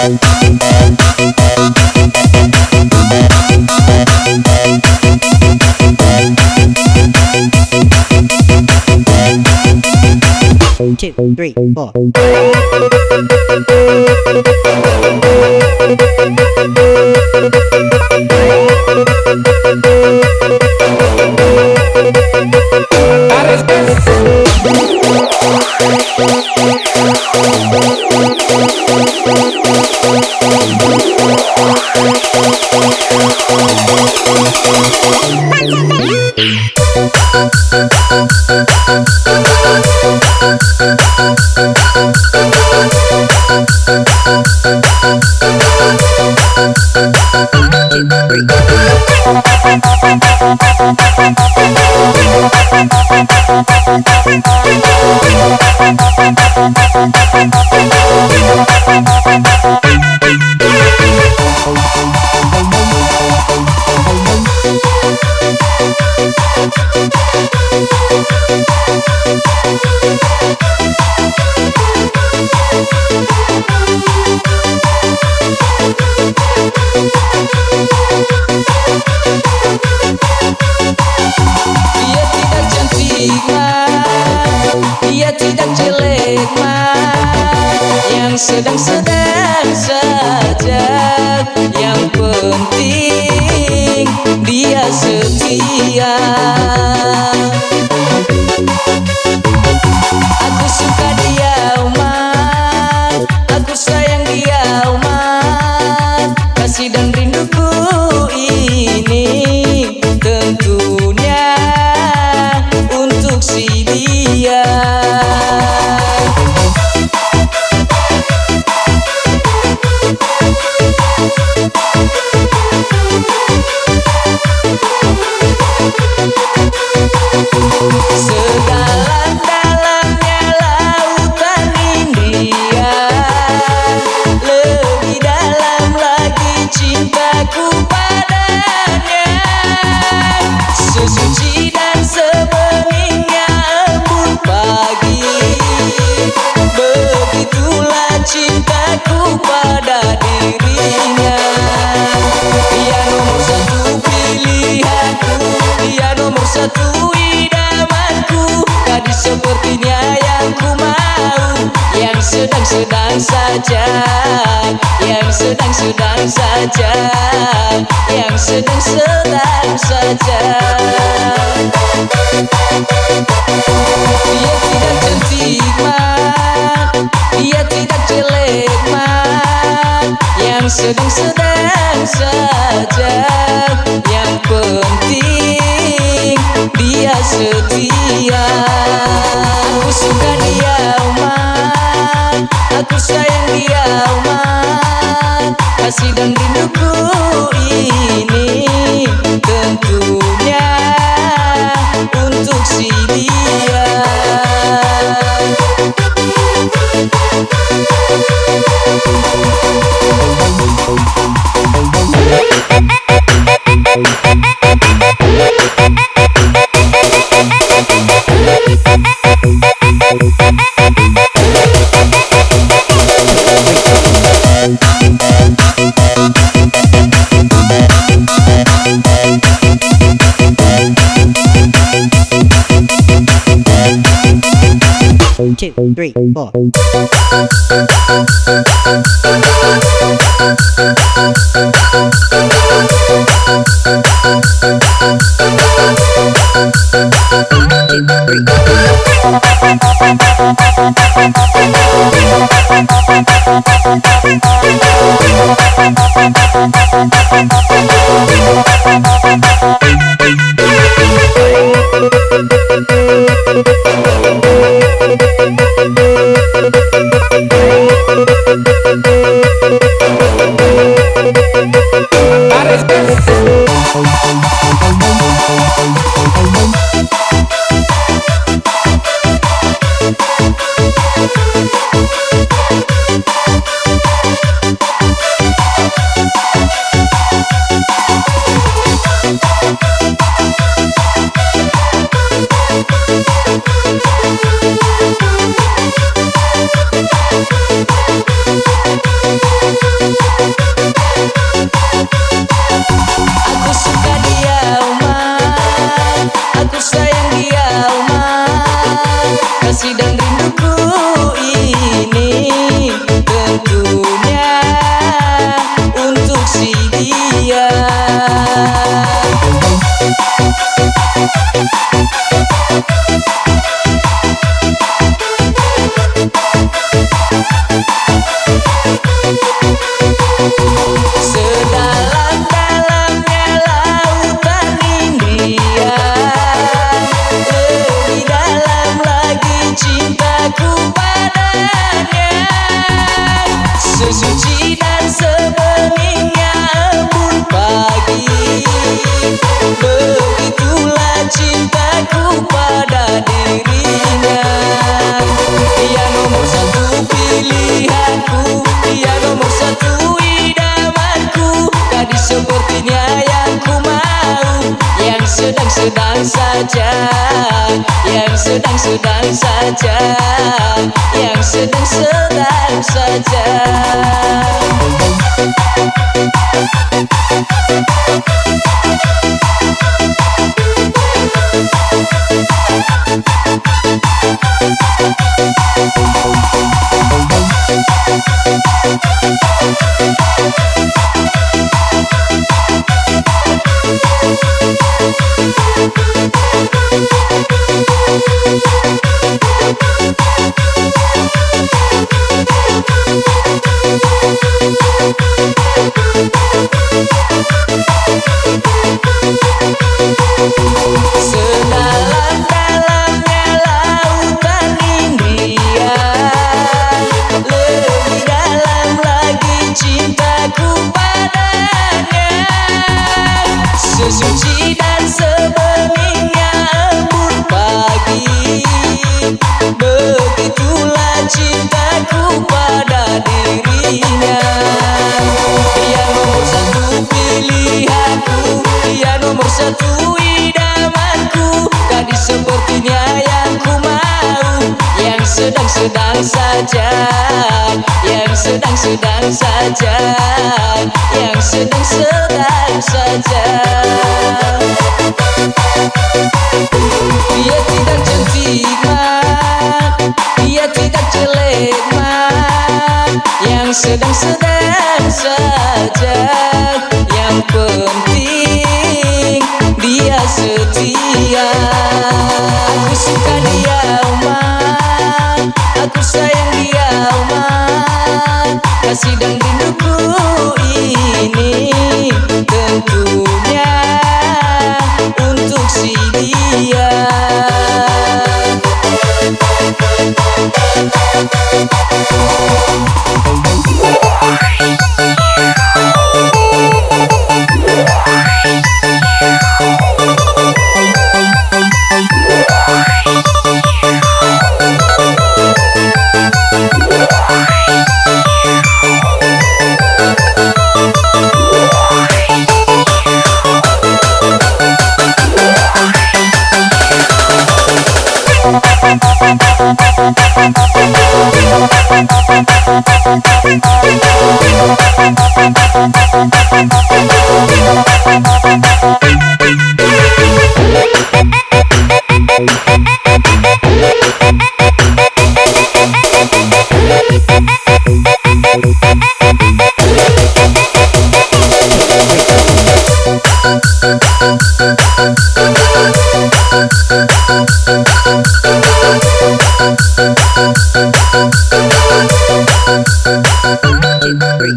2, 3, 4. Sedang-sedang saja, yang penting dia setia. Aku suka dia Umar, aku sayang dia Umar. Kasih dan rinduku ini tentunya untuk si dia. Sedalam-dalamnya lautan India, lebih dalam lagi cintaku padanya. Sesuci dan sebeningnya embun pagi, begitulah cintaku pada dirinya. Dia nomor satu pilihanku, dia nomor satu idamanku. Gadis sepertinya yang ku mau, yang sedang-sedang saja, yang sedang-sedang saja, yang sedang-sedang saja. Dia tidak cantik man, dia tidak jelek man, yang sedang-sedang saja, yang penting dia setia. Aku suka dia Umar, aku sayang dia Umar. Kasih dan rinduku ini tentunya untuk si dia. Two, three, four. sesuci dan sebeningnya embun pagi. Begitulah cintaku pada dirinya. Dia nomor satu pilihanku, dia nomor satu idamanku. Gadis sepertinya yang ku mau, yang sedang-sedang saja, yang sedang-sedang saja, yang sedang-sedang saja. Sedalam-dalamnya lautan India, lebih dalam lagi cintaku padanya. Sesuci dan sebeningnya embun pagi. Begitulah cintaku pada dirinya. Dia nomor satu pilihanku, dia nomor satu idamanku. Gadis sepertinya yang ku mau, yang sedang-sedang saja, yang sedang-sedang saja, yang sedang-sedang saja. Dia tidak cantik mat, dia tidak jelek mat, yang sedang-sedang saja. Yang penting dia setia. Aku suka dia mat, aku sayang dia mat. Kasih dan rinduku ini tentunya untuk si dia. Two, three.